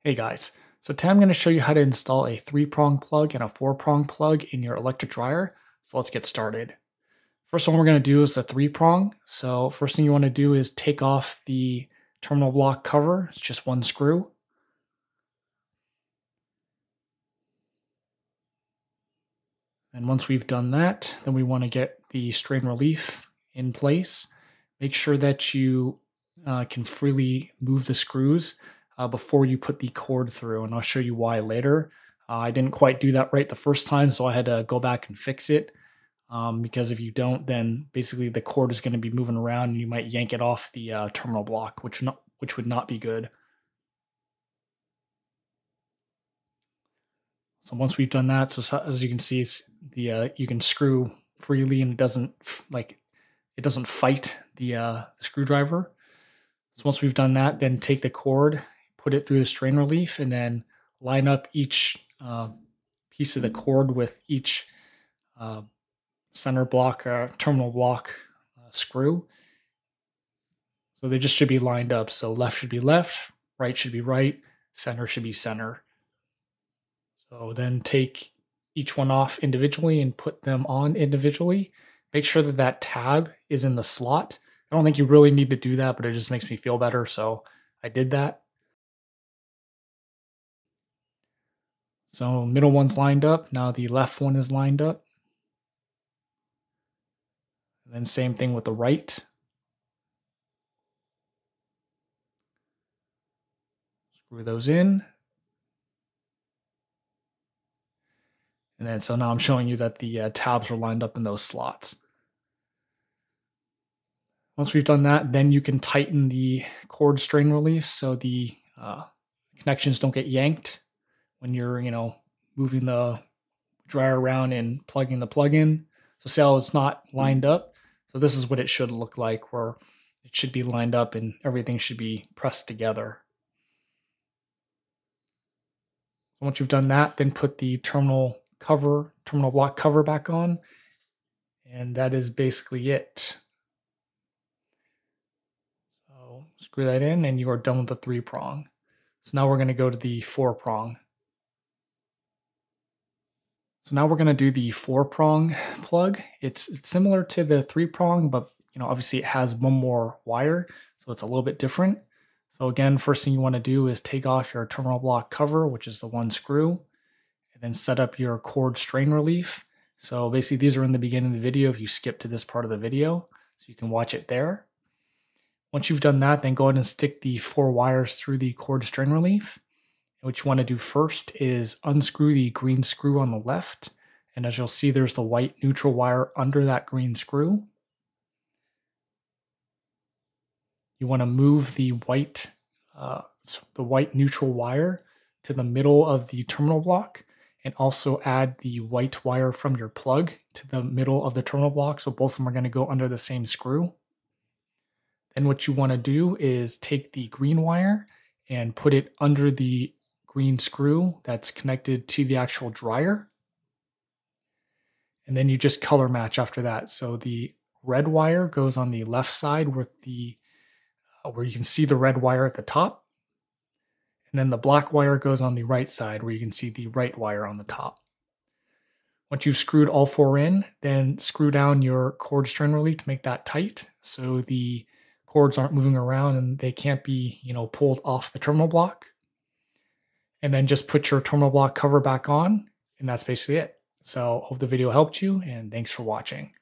Hey guys, so today I'm going to show you how to install a 3-prong plug and a 4-prong plug in your electric dryer. So let's get started. First one we're going to do is the 3-prong. So first thing you want to do is take off the terminal block cover. It's just one screw. And once we've done that, then we want to get the strain relief in place. Make sure that you can freely move the screws before you put the cord through, and I'll show you why later. I didn't quite do that right the first time, so I had to go back and fix it, because if you don't, then basically the cord is going to be moving around and you might yank it off the terminal block, which would not be good. So once we've done that, so as you can see, it's you can screw freely and it doesn't fight the screwdriver. So once we've done that, then take the cord, put it through the strain relief, and then line up each piece of the cord with each center block or terminal block screw. So they just should be lined up. So left should be left, right should be right, center should be center. So then take each one off individually and put them on individually. Make sure that that tab is in the slot. I don't think you really need to do that, but it just makes me feel better, so I did that. So middle one's lined up. Now the left one is lined up. And then same thing with the right. Screw those in. And then so now I'm showing you that the tabs are lined up in those slots. Once we've done that, then you can tighten the cord strain relief so the connections don't get yanked when you're, moving the dryer around and plugging the plug in. So see how it's not lined up? So this is what it should look like, where it should be lined up and everything should be pressed together. Once you've done that, then put the terminal block cover back on, and that is basically it. So screw that in and you are done with the 3-prong. So now we're going to go to the 4-prong. So now we're going to do the 4-prong plug. It's similar to the 3-prong, but obviously it has one more wire, so it's a little bit different. So again, first thing you want to do is take off your terminal block cover, which is the one screw, and then set up your cord strain relief. So basically these are in the beginning of the video if you skip to this part of the video, so you can watch it there. Once you've done that, then go ahead and stick the 4 wires through the cord strain relief. And what you want to do first is unscrew the green screw on the left, and as you'll see, there's the white neutral wire under that green screw. You want to move the white neutral wire to the middle of the terminal block, and also add the white wire from your plug to the middle of the terminal block, so both of them are going to go under the same screw. Then what you want to do is take the green wire and put it under the green screw that's connected to the actual dryer. And then you just color match after that. So the red wire goes on the left side with where you can see the red wire at the top. And then the black wire goes on the right side where you can see the right wire on the top. Once you've screwed all 4 in, then screw down your cord strain relief to make that tight so the cords aren't moving around and they can't be, pulled off the terminal block. And then just put your terminal block cover back on, and that's basically it. So hope the video helped you, and thanks for watching.